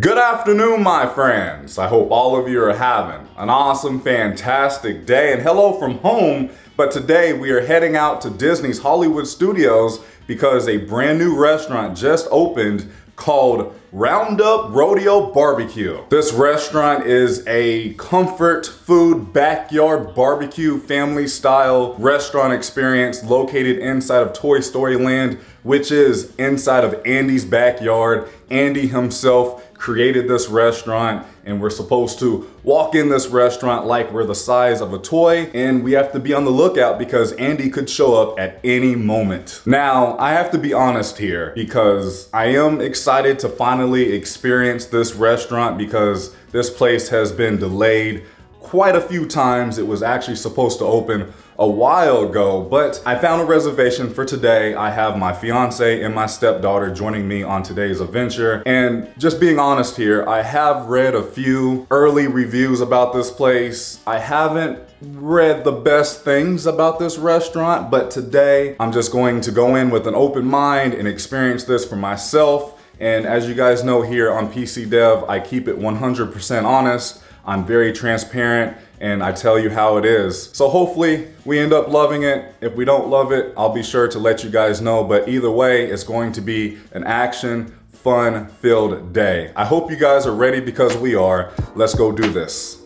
Good afternoon, my friends. I hope all of you are having an awesome, fantastic day. And hello from home. But today we are heading out to Disney's Hollywood Studios because a brand new restaurant just opened called Roundup Rodeo BBQ. This restaurant is a comfort food backyard barbecue family style restaurant experience located inside of Toy Story Land, which is inside of Andy's backyard. Andy himself created this restaurant, and we're supposed to walk in this restaurant like we're the size of a toy, and we have to be on the lookout because Andy could show up at any moment. Now, I have to be honest here because I am excited to finally experience this restaurant because this place has been delayed quite a few times. It was actually supposed to open a while ago, but I found a reservation for today. I have my fiance and my stepdaughter joining me on today's adventure. And just being honest here, I have read a few early reviews about this place. I haven't read the best things about this restaurant, but today I'm just going to go in with an open mind and experience this for myself. And as you guys know here on PC Dev, I keep it 100% honest. I'm very transparent and I tell you how it is. So hopefully we end up loving it. If we don't love it, I'll be sure to let you guys know. But either way, it's going to be an action, fun-filled day. I hope you guys are ready because we are. Let's go do this.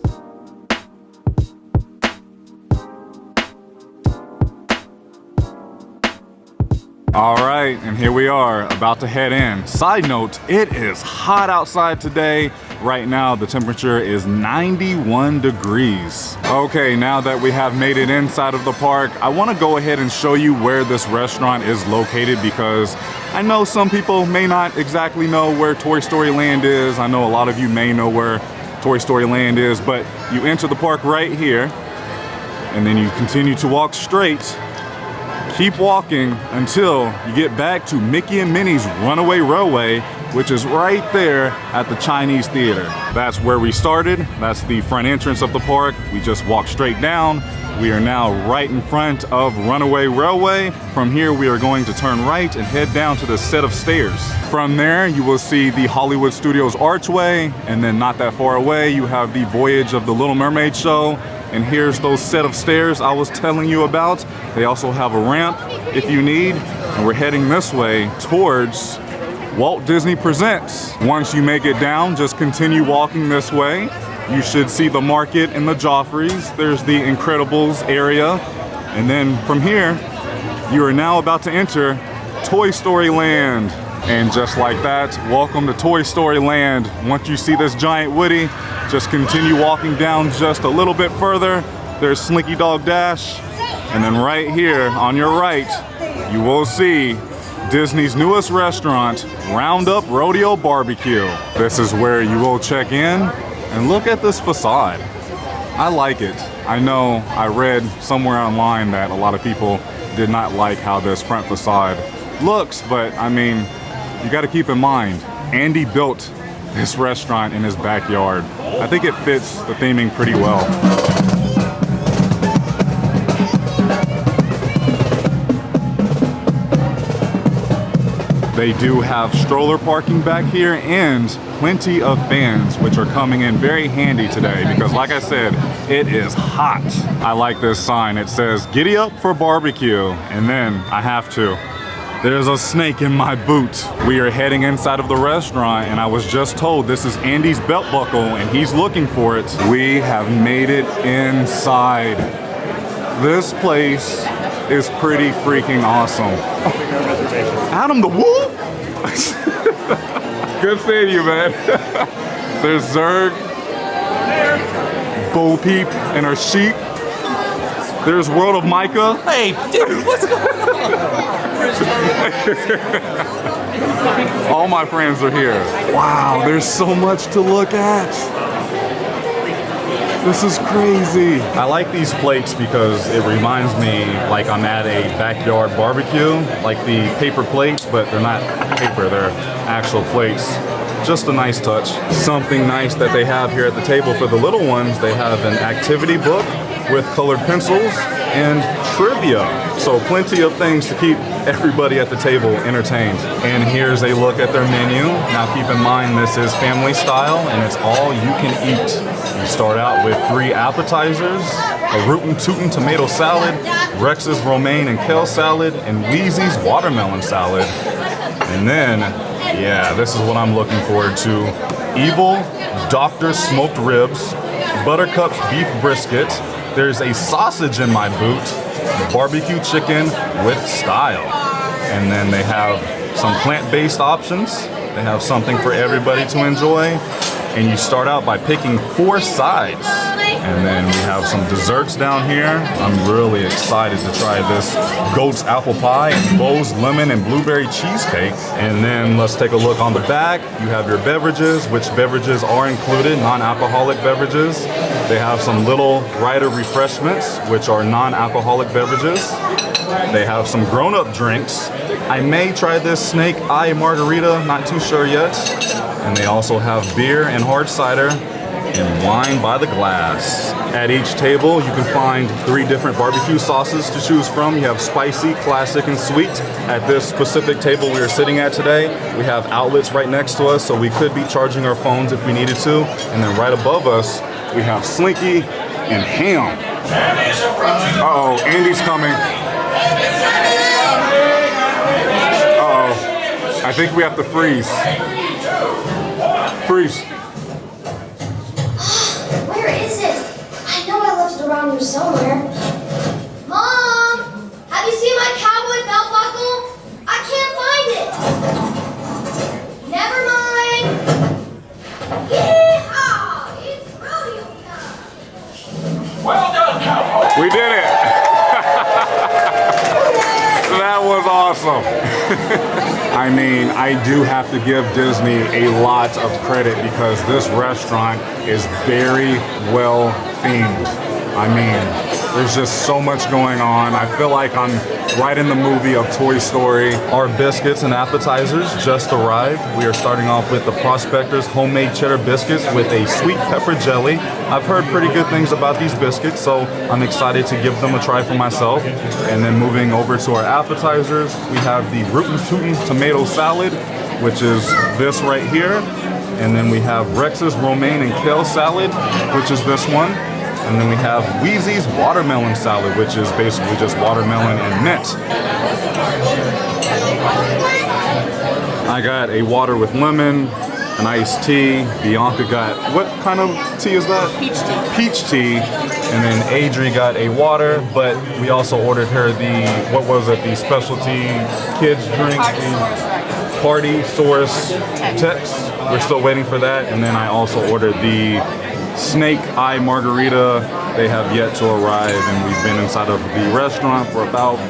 All right, and here we are about to head in. Side note, it is hot outside today. Right now, the temperature is 91 degrees. Okay, now that we have made it inside of the park, I want to go ahead and show you where this restaurant is located because I know some people may not exactly know where Toy Story Land is. I know a lot of you may know where Toy Story Land is, but you enter the park right here, and then you continue to walk straight. Keep walking until you get back to Mickey and Minnie's Runaway Railway, which is right there at the Chinese Theater. That's where we started. That's the front entrance of the park. We just walked straight down. We are now right in front of Runaway Railway. From here, we are going to turn right and head down to the set of stairs. From there, you will see the Hollywood Studios archway, and then not that far away, you have the Voyage of the Little Mermaid show. And here's those set of stairs I was telling you about. They also have a ramp if you need. And we're heading this way towards Walt Disney Presents. Once you make it down, just continue walking this way. You should see the market and the Joffreys. There's the Incredibles area. And then from here, you are now about to enter Toy Story Land. And just like that, welcome to Toy Story Land. Once you see this giant Woody, just continue walking down just a little bit further. There's Slinky Dog Dash. And then right here on your right, you will see Disney's newest restaurant, Roundup Rodeo BBQ. This is where you will check in and look at this facade. I like it. I know I read somewhere online that a lot of people did not like how this front facade looks, but I mean, you got to keep in mind, Andy built this restaurant in his backyard. I think it fits the theming pretty well. They do have stroller parking back here and plenty of fans, which are coming in very handy today because like I said, it is hot. I like this sign. It says, "Giddy up for barbecue." And then I have to. There's a snake in my boot. We are heading inside of the restaurant and I was just told this is Andy's belt buckle and he's looking for it. We have made it inside. This place is pretty freaking awesome. Adam the Wolf? Good seeing you, man. There's Zurg, Bo Peep and her sheep. There's World of Micah. Hey, dude, what's going on? All my friends are here. Wow, there's so much to look at. This is crazy. I like these plates because it reminds me like I'm at a backyard barbecue, like the paper plates, but they're not paper, they're actual plates. Just a nice touch. Something nice that they have here at the table for the little ones, they have an activity book with colored pencils and trivia. So plenty of things to keep everybody at the table entertained. And here's a look at their menu. Now keep in mind this is family style and it's all you can eat. You start out with 3 appetizers, a rootin' tootin' tomato salad, Rex's romaine and kale salad, and Wheezy's watermelon salad. And then, yeah, this is what I'm looking forward to. Evil Dr. Smoked Ribs, Buttercup's beef brisket, there's a sausage in my boot, barbecue chicken with style. And then they have some plant-based options. They have something for everybody to enjoy. And you start out by picking 4 sides. And then we have some desserts down here. I'm really excited to try this goat's apple pie and Bo's lemon and blueberry cheesecake. And then let's take a look on the back. You have your beverages, which beverages are included, non-alcoholic beverages. They have some little rider refreshments, which are non-alcoholic beverages. They have some grown-up drinks. I may try this snake eye margarita, not too sure yet. And they also have beer and hard cider and wine by the glass. At each table, you can find 3 different barbecue sauces to choose from. You have spicy, classic, and sweet. At this specific table we are sitting at today, we have outlets right next to us, so we could be charging our phones if we needed to. And then right above us, we have Slinky and ham. Uh-oh, Andy's coming. Uh-oh, I think we have to freeze. Freeze. Where is it? I know I left it around here somewhere. Mom! Have you seen my cowboy belt buckle? I can't find it. Never mind. Yeehaw! It's rodeo time. Well done, cowboy. We did it. That was awesome. I mean, I do have to give Disney a lot of credit because this restaurant is very well themed. I mean, there's just so much going on. I feel like I'm right in the movie of Toy Story. Our biscuits and appetizers just arrived. We are starting off with the Prospector's homemade cheddar biscuits with a sweet pepper jelly. I've heard pretty good things about these biscuits, so I'm excited to give them a try for myself. And then moving over to our appetizers, we have the Rootin' Tootin' tomato salad, which is this right here. And then we have Rex's romaine and kale salad, which is this one. And then we have Wheezy's watermelon salad, which is basically just watermelon and mint. I got a water with lemon, an iced tea. Bianca got, what kind of tea is that? Peach tea. Peach tea. And then Adri got a water, but we also ordered her the, what was it, the specialty kids drink? Party Source Tex. We're still waiting for that. And then I also ordered the snake eye margarita. They have yet to arrive, and we've been inside of the restaurant for about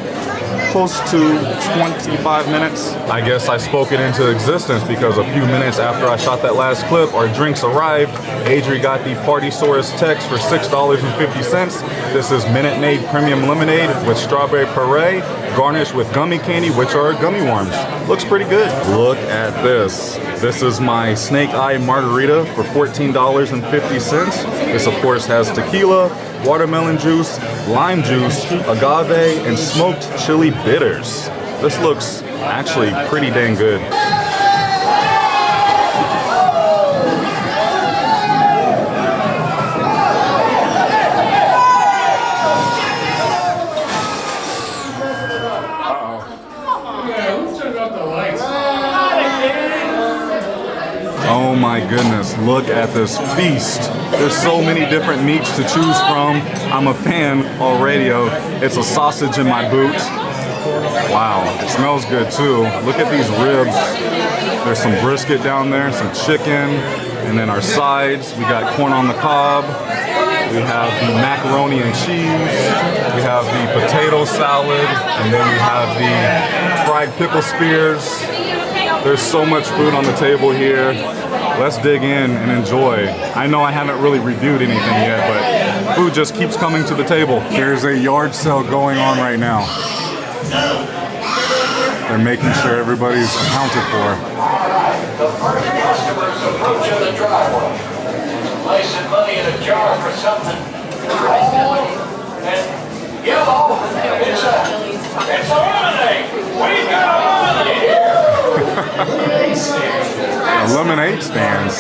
close to 25 minutes. I guess I spoke it into existence because a few minutes after I shot that last clip, our drinks arrived. Adri got the Party Source Tex for $6.50. This is Minute Maid Premium Lemonade with strawberry puree, garnished with gummy candy, which are gummy worms. Looks pretty good. Look at this. This is my snake eye margarita for $14.50. This of course has tequila, watermelon juice, lime juice, agave, and smoked chili bitters. This looks actually pretty dang good. Oh my goodness, look at this feast. There's so many different meats to choose from. I'm a fan already. It's a sausage in my boot. Wow, it smells good too. Look at these ribs. There's some brisket down there, some chicken, and then our sides. We got corn on the cob. We have the macaroni and cheese. We have the potato salad, and then we have the fried pickle spears. There's so much food on the table here. Let's dig in and enjoy. I know I haven't really reviewed anything yet, but food just keeps coming to the table. There's a yard sale going on right now. They're making sure everybody's accounted for. Placing money in a jar for something. A lemonade stand.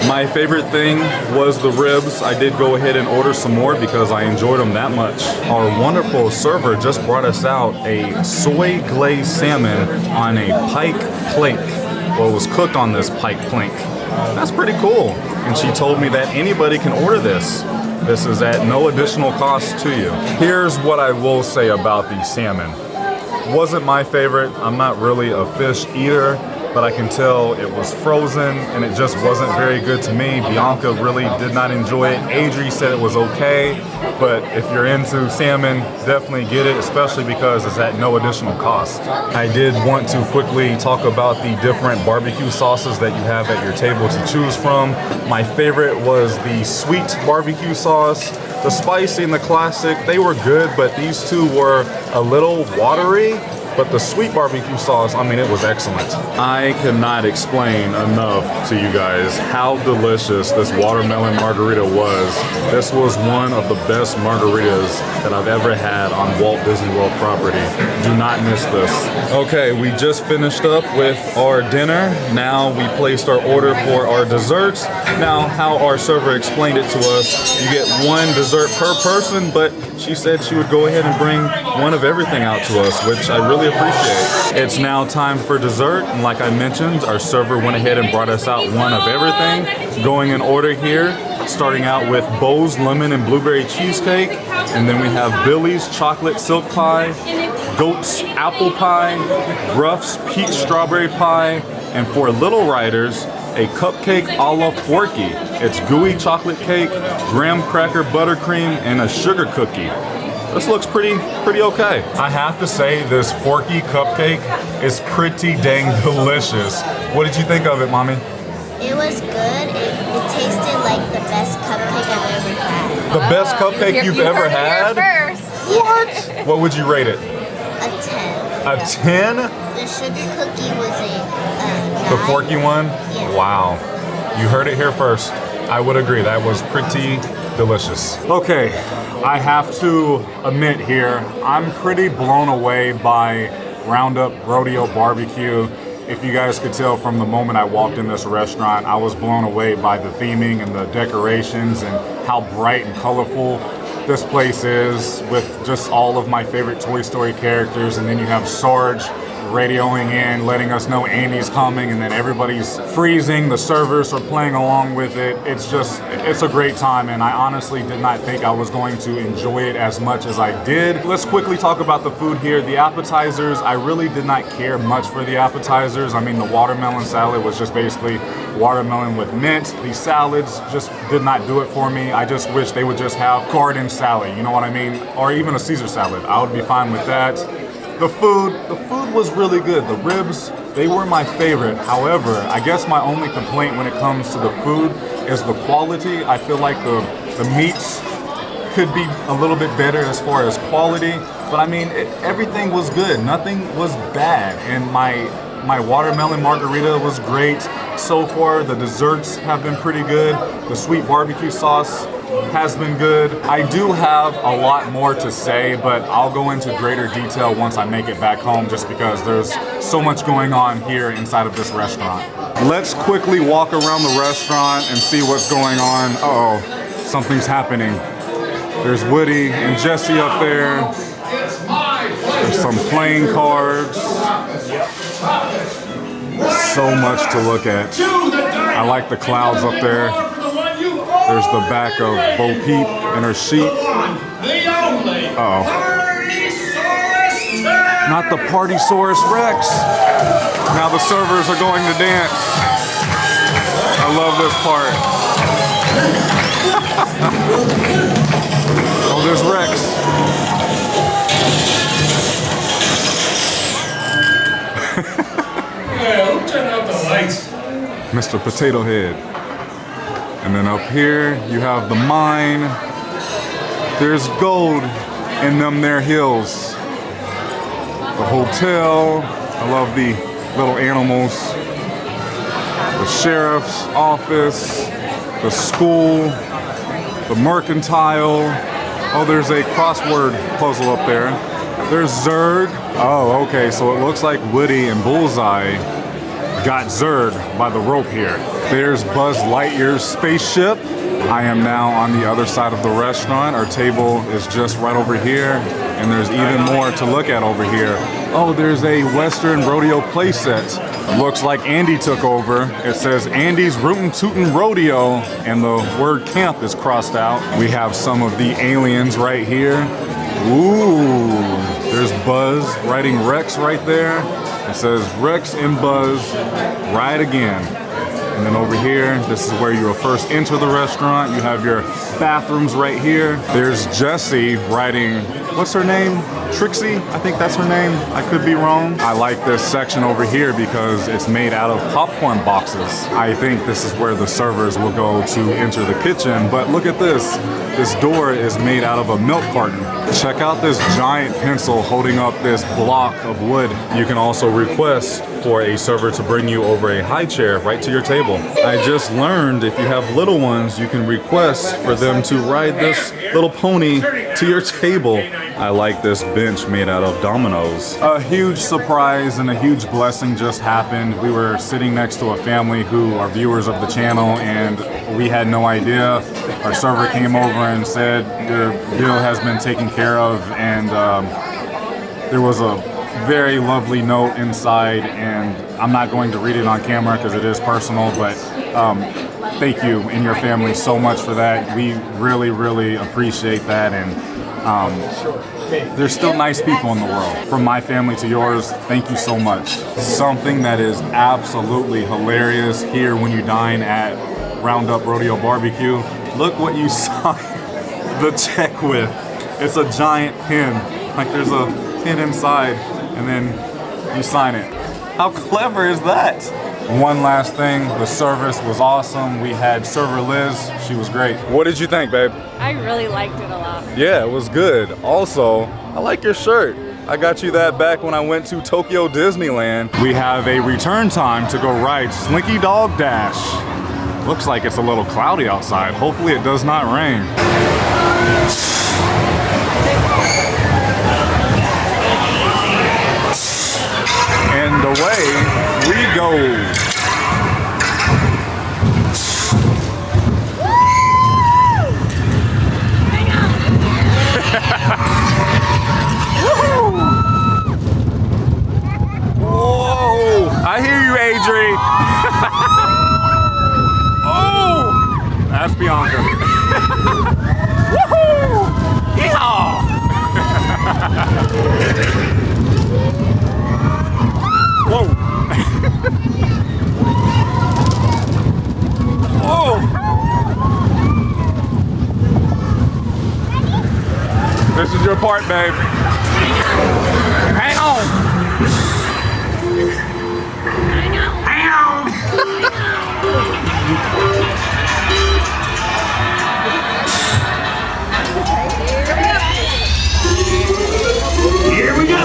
My favorite thing was the ribs. I did go ahead and order some more because I enjoyed them that much. Our wonderful server just brought us out a soy glazed salmon on a pike plate. Well, it was cooked on this pike plank. That's pretty cool. And she told me that anybody can order this. This is at no additional cost to you. Here's what I will say about the salmon. Wasn't my favorite. I'm not really a fish eater, but I can tell it was frozen and it just wasn't very good to me. Bianca really did not enjoy it. Adri said it was okay, but if you're into salmon, definitely get it, especially because it's at no additional cost. I did want to quickly talk about the different barbecue sauces that you have at your table to choose from. My favorite was the sweet barbecue sauce. The spicy and the classic, they were good, but these two were a little watery. But the sweet barbecue sauce, I mean, it was excellent. I cannot explain enough to you guys how delicious this watermelon margarita was. This was one of the best margaritas that I've ever had on Walt Disney World property. Do not miss this. Okay, we just finished up with our dinner. Now we placed our order for our desserts. Now, how our server explained it to us, you get one dessert per person, but she said she would go ahead and bring one of everything out to us, which I really appreciate. It's now time for dessert, and like I mentioned, our server went ahead and brought us out one of everything. Going in order here, starting out with Bo's lemon and blueberry cheesecake, and then we have Billy's chocolate silk pie, Goat's apple pie, Ruff's peach strawberry pie, and for little riders, a cupcake a la Forky. It's gooey chocolate cake, graham cracker buttercream, and a sugar cookie. This looks pretty okay. I have to say, this Forky cupcake is pretty dang delicious. What did you think of it, Mommy? It was good. It tasted like the best cupcake I've ever had. The best cupcake you've ever had? What? What would you rate it? A 10. A 10? The sugar cookie was a 9. The Forky one? Yeah. Wow. You heard it here first. I would agree. That was pretty delicious. Okay, I have to admit here, I'm pretty blown away by Roundup Rodeo BBQ. If you guys could tell from the moment I walked in this restaurant, I was blown away by the theming and the decorations and how bright and colorful this place is, with just all of my favorite Toy Story characters. And then you have Sarge radioing in, letting us know Andy's coming, and then everybody's freezing. The servers are playing along with it. It's a great time, and I honestly did not think I was going to enjoy it as much as I did. Let's quickly talk about the food here. The appetizers, I really did not care much for the appetizers. I mean, the watermelon salad was just basically watermelon with mint. The salads just did not do it for me. I just wish they would just have garden salad, you know what I mean? Or even a Caesar salad. I would be fine with that. The food was really good. The ribs, they were my favorite. However, I guess my only complaint when it comes to the food is the quality. I feel like the meats could be a little bit better as far as quality, but I mean, everything was good. Nothing was bad, and my watermelon margarita was great. So far, the desserts have been pretty good. The sweet barbecue sauce has been good. I do have a lot more to say, but I'll go into greater detail once I make it back home, just because there's so much going on here inside of this restaurant. Let's quickly walk around the restaurant and see what's going on. Uh-oh, something's happening. There's Woody and Jesse up there. There's some playing cards. So much to look at. I like the clouds up there. There's the back of Bo Peep and her sheep. Uh-oh. Not the Partysaurus Rex. Now the servers are going to dance. I love this part. Oh, there's Rex. Who turned out the lights? Mr. Potato Head. And then up here, you have the mine. There's gold in them there hills. The hotel. I love the little animals. The sheriff's office. The school. The mercantile. Oh, there's a crossword puzzle up there. There's Zurg. Oh, okay, so it looks like Woody and Bullseye got Zurg by the rope here. There's Buzz Lightyear's spaceship. I am now on the other side of the restaurant. Our table is just right over here, and there's even more to look at over here. Oh, there's a Western Rodeo playset. Looks like Andy took over. It says Andy's Rootin' Tootin' Rodeo, and the word camp is crossed out. We have some of the aliens right here. Ooh, there's Buzz riding Rex right there. It says Rex and Buzz ride again. And then over here, this is where you will first enter the restaurant. You have your bathrooms right here. There's Jessie riding, what's her name? Trixie, I think that's her name. I could be wrong. I like this section over here because it's made out of popcorn boxes. I think this is where the servers will go to enter the kitchen, but look at this. This door is made out of a milk carton. Check out this giant pencil holding up this block of wood. You can also request for a server to bring you over a high chair right to your table. I just learned if you have little ones, you can request for them to ride this little pony to your table. I like this bench made out of dominoes. A huge surprise and a huge blessing just happened. We were sitting next to a family who are viewers of the channel, and we had no idea. Our server came over and said your bill has been taken care of, and there was a very lovely note inside, and I'm not going to read it on camera because it is personal, but thank you and your family so much for that. We really, really appreciate that, and there's still nice people in the world. From my family to yours, thank you so much. Something that is absolutely hilarious here when you dine at Roundup Rodeo BBQ. Look what you sign the check with. It's a giant pin. Like there's a pin inside, and then you sign it. How clever is that? One last thing, the service was awesome. We had server Liz, she was great. What did you think, babe? I really liked it a lot. Yeah, it was good. Also, I like your shirt. I got you that back when I went to Tokyo Disneyland. We have a return time to go ride Slinky Dog Dash. Looks like it's a little cloudy outside. Hopefully it does not rain. And away we go. Whoa! I hear you, Adri. Oh! That's Bianca. Woohoo! Yeehaw! Whoa! Whoa! This is your part, babe. Hang on! Hang on! Here we go!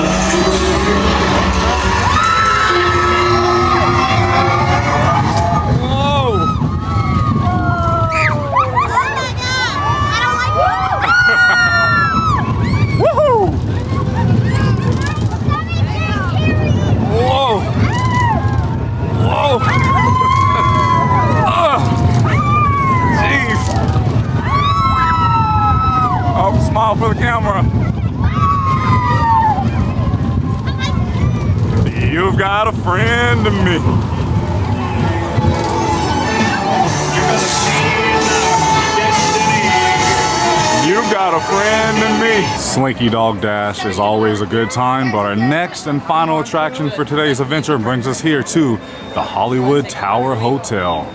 Smile for the camera. You've got a friend in me. You've got a friend in me. Slinky Dog Dash is always a good time, but our next and final attraction for today's adventure brings us here to the Hollywood Tower Hotel.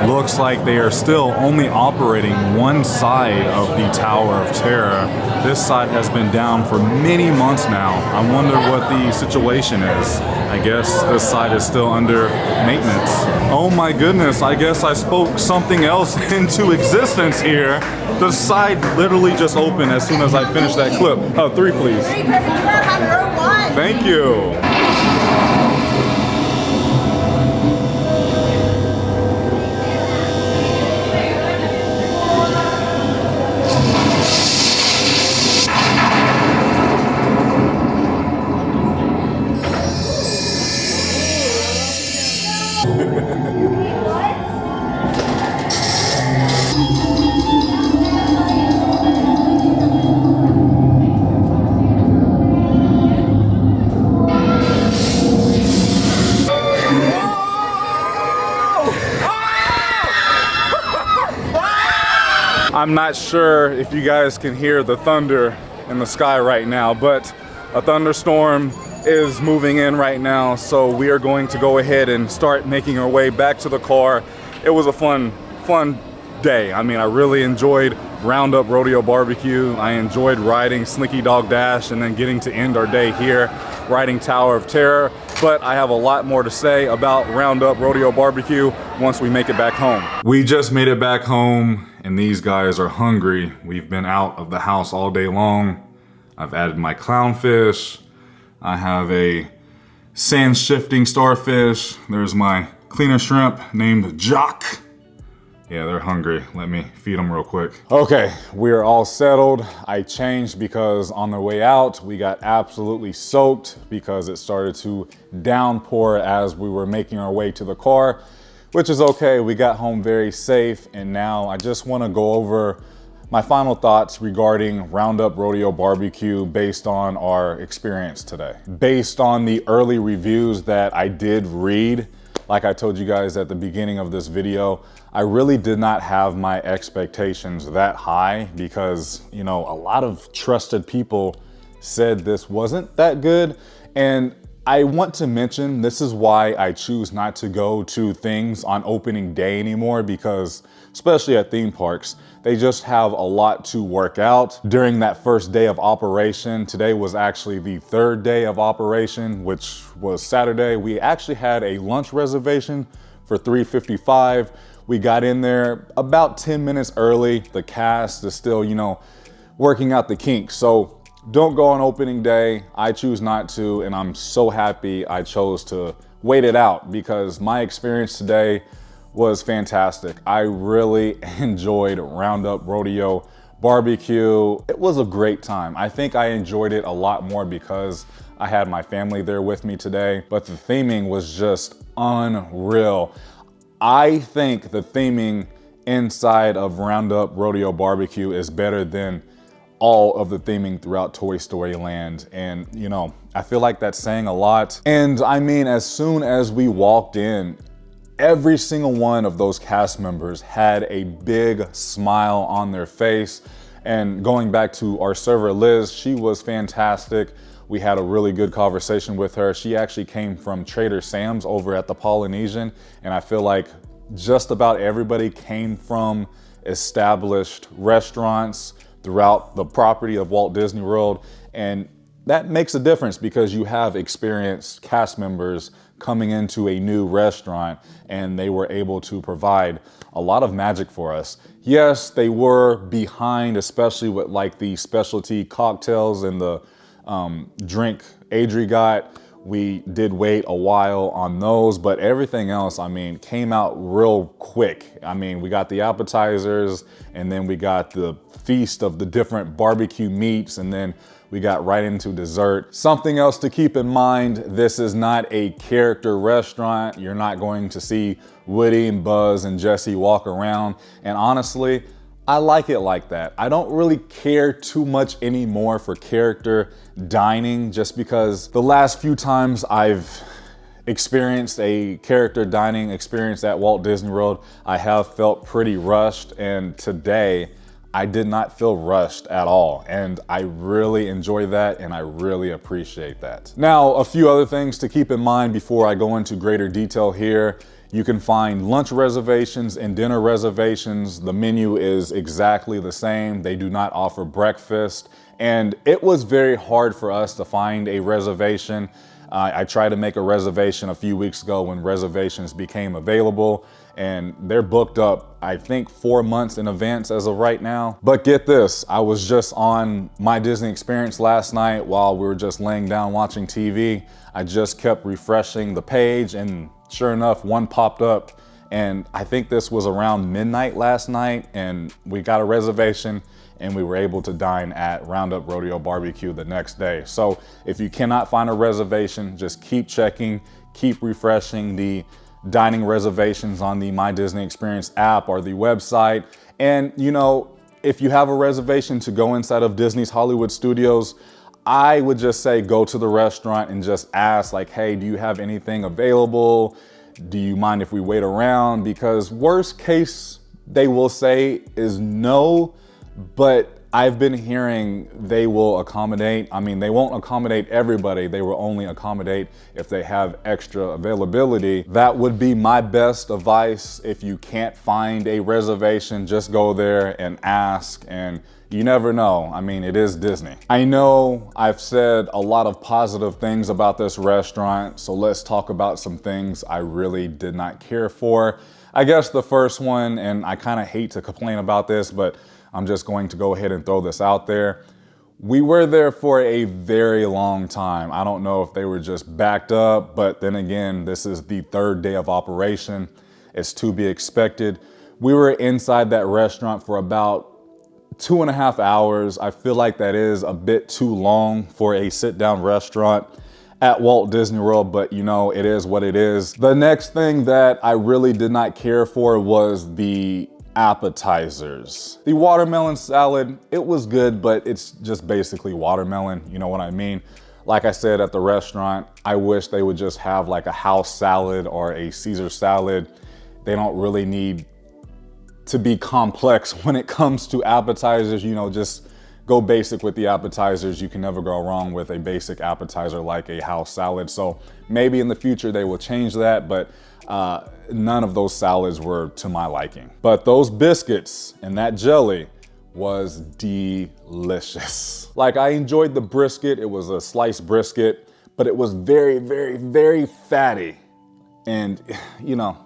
Looks like they are still only operating one side of the Tower of Terror. This side has been down for many months now. I wonder what the situation is. I guess this side is still under maintenance. Oh my goodness, I guess I spoke something else into existence here. The side literally just opened as soon as I finished that clip. Oh, 3 please. Thank you. I'm not sure if you guys can hear the thunder in the sky right now, but a thunderstorm is moving in right now, so we are going to go ahead and start making our way back to the car. It was a fun day. I mean, I really enjoyed Roundup Rodeo BBQ. I enjoyed riding Slinky Dog Dash and then getting to end our day here riding Tower of Terror. But I have a lot more to say about Roundup Rodeo BBQ once we make it back home. We just made it back home and these guys are hungry. We've been out of the house all day long. I've added my clownfish. I have a sand shifting starfish. There's my cleaner shrimp named Jock. Yeah, they're hungry. Let me feed them real quick. Okay, we are all settled. I changed because on the way out, we got absolutely soaked because it started to downpour as we were making our way to the car, which is okay. We got home very safe. And now I just wanna go over my final thoughts regarding Roundup Rodeo BBQ based on our experience today. Based on the early reviews that I did read, like I told you guys at the beginning of this video, I really did not have my expectations that high because, you know, a lot of trusted people said this wasn't that good. And I want to mention, this is why I choose not to go to things on opening day anymore, because especially at theme parks, they just have a lot to work out during that first day of operation. Today was actually the third day of operation, which was Saturday. We actually had a lunch reservation for $3.55. We got in there about 10 minutes early. The cast is still, you know, working out the kinks. So don't go on opening day. I choose not to, and I'm so happy I chose to wait it out because my experience today was fantastic. I really enjoyed Roundup Rodeo BBQ. It was a great time. I think I enjoyed it a lot more because I had my family there with me today, but the theming was just unreal. I think the theming inside of Roundup Rodeo BBQ is better than all of the theming throughout Toy Story Land. And you know, I feel like that's saying a lot. And I mean, as soon as we walked in, every single one of those cast members had a big smile on their face. And going back to our server, Liz, she was fantastic. We had a really good conversation with her. She actually came from Trader Sam's over at the Polynesian. And I feel like just about everybody came from established restaurants throughout the property of Walt Disney World. And that makes a difference because you have experienced cast members coming into a new restaurant and they were able to provide a lot of magic for us. Yes, they were behind, especially with like the specialty cocktails and the drink Adri got. We did wait a while on those, but everything else, I mean, came out real quick. I mean, we got the appetizers and then we got the feast of the different barbecue meats, and then we got right into dessert. Something else to keep in mind, this is not a character restaurant. You're not going to see Woody and Buzz and Jesse walk around. And honestly, I like it like that. I don't really care too much anymore for character dining, just because the last few times I've experienced a character dining experience at Walt Disney World, I have felt pretty rushed, and today I did not feel rushed at all. And I really enjoy that and I really appreciate that. Now, a few other things to keep in mind before I go into greater detail here. You can find lunch reservations and dinner reservations. The menu is exactly the same. They do not offer breakfast. And it was very hard for us to find a reservation. I tried to make a reservation a few weeks ago when reservations became available, and they're booked up, I think 4 months in advance as of right now. But get this, I was just on My Disney Experience last night while we were just laying down watching TV. I just kept refreshing the page and sure enough, one popped up, and I think this was around midnight last night, and we got a reservation and we were able to dine at Roundup Rodeo BBQ the next day. So if you cannot find a reservation, just keep checking, keep refreshing the dining reservations on the My Disney Experience app or the website. And you know, if you have a reservation to go inside of Disney's Hollywood Studios, I would just say go to the restaurant and just ask like, hey, do you have anything available? Do you mind if we wait around? Because worst case they will say is no, but I've been hearing they will accommodate. I mean, they won't accommodate everybody. They will only accommodate if they have extra availability. That would be my best advice. If you can't find a reservation, just go there and ask, and you never know. I mean, it is Disney. I know I've said a lot of positive things about this restaurant, so let's talk about some things I really did not care for. I guess the first one, and I kind of hate to complain about this, but I'm just going to go ahead and throw this out there. We were there for a very long time. I don't know if they were just backed up, but then again, this is the third day of operation. It's to be expected. We were inside that restaurant for about 2.5 hours. I feel like that is a bit too long for a sit-down restaurant at Walt Disney World, but you know, it is what it is. The next thing that I really did not care for was the appetizers. The watermelon salad, it was good, but it's just basically watermelon, you know what I mean? Like I said at the restaurant, I wish they would just have like a house salad or a Caesar salad. They don't really need to be complex when it comes to appetizers, you know, just go basic with the appetizers. You can never go wrong with a basic appetizer like a house salad. So maybe in the future they will change that, but none of those salads were to my liking. But those biscuits and that jelly was delicious. Like, I enjoyed the brisket. It was a sliced brisket, but it was very, very, very fatty. And you know,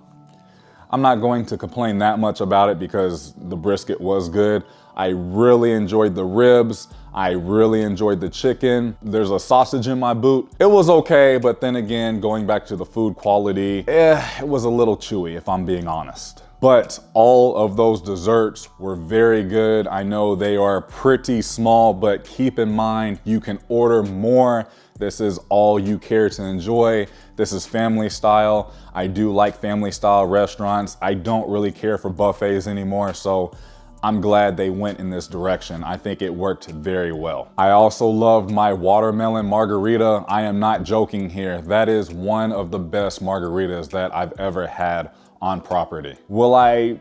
I'm not going to complain that much about it because the brisket was good. I really enjoyed the ribs. I really enjoyed the chicken. There's a sausage in my boot. It was okay, but then again, going back to the food quality, it was a little chewy if I'm being honest. But all of those desserts were very good. I know they are pretty small, but keep in mind, you can order more. This is all you care to enjoy. This is family style. I do like family style restaurants. I don't really care for buffets anymore, so I'm glad they went in this direction. I think it worked very well. I also loved my watermelon margarita. I am not joking here. That is one of the best margaritas that I've ever had on property. Will I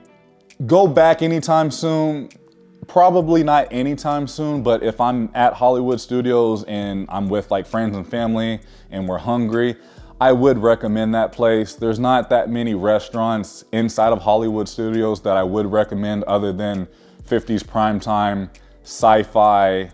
go back anytime soon? Probably not anytime soon, but if I'm at Hollywood Studios and I'm with like friends and family and we're hungry, I would recommend that place. There's not that many restaurants inside of Hollywood Studios that I would recommend other than 50s Primetime, Sci-Fi,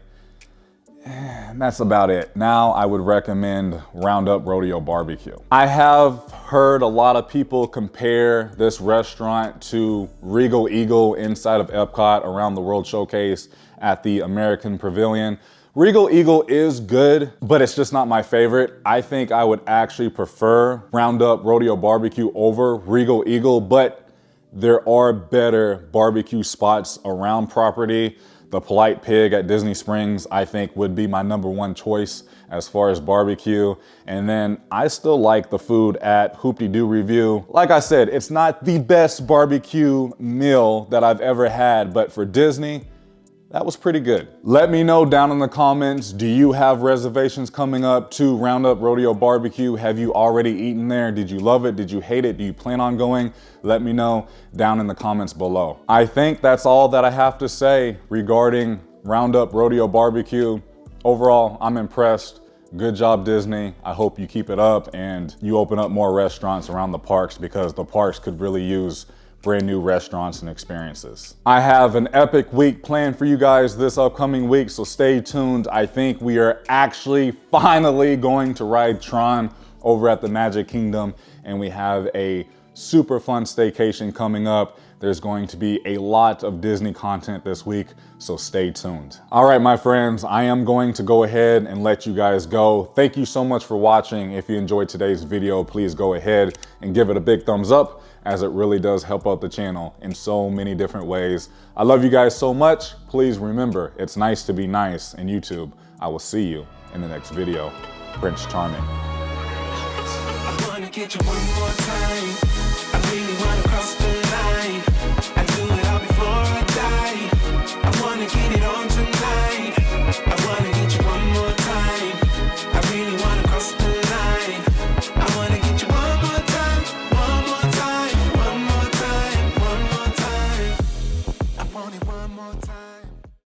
and that's about it. Now I would recommend Roundup Rodeo BBQ. I have heard a lot of people compare this restaurant to Regal Eagle inside of Epcot around the World Showcase at the American Pavilion. Regal Eagle is good, but it's just not my favorite. I think I would actually prefer Roundup Rodeo BBQ over Regal Eagle, but there are better barbecue spots around property. The Polite Pig at Disney Springs, I think, would be my #1 choice as far as barbecue. And then I still like the food at Hoop-de-Doo Review. Like I said, it's not the best barbecue meal that I've ever had, but for Disney, that was pretty good. Let me know down in the comments, do you have reservations coming up to Roundup Rodeo BBQ? Have you already eaten there? Did you love it? Did you hate it? Do you plan on going? Let me know down in the comments below. I think that's all that I have to say regarding Roundup Rodeo BBQ. Overall, I'm impressed. Good job, Disney. I hope you keep it up and you open up more restaurants around the parks, because the parks could really use brand new restaurants and experiences. I have an epic week planned for you guys this upcoming week, so stay tuned. I think we are actually finally going to ride Tron over at the Magic Kingdom, and we have a super fun staycation coming up. There's going to be a lot of Disney content this week, so stay tuned. All right, my friends, I am going to go ahead and let you guys go. Thank you so much for watching. If you enjoyed today's video, please go ahead and give it a big thumbs up, as it really does help out the channel in so many different ways. I love you guys so much. Please remember, it's nice to be nice, and YouTube, I will see you in the next video. Prince Charming. I wanna get you one more time. I really wanna cross the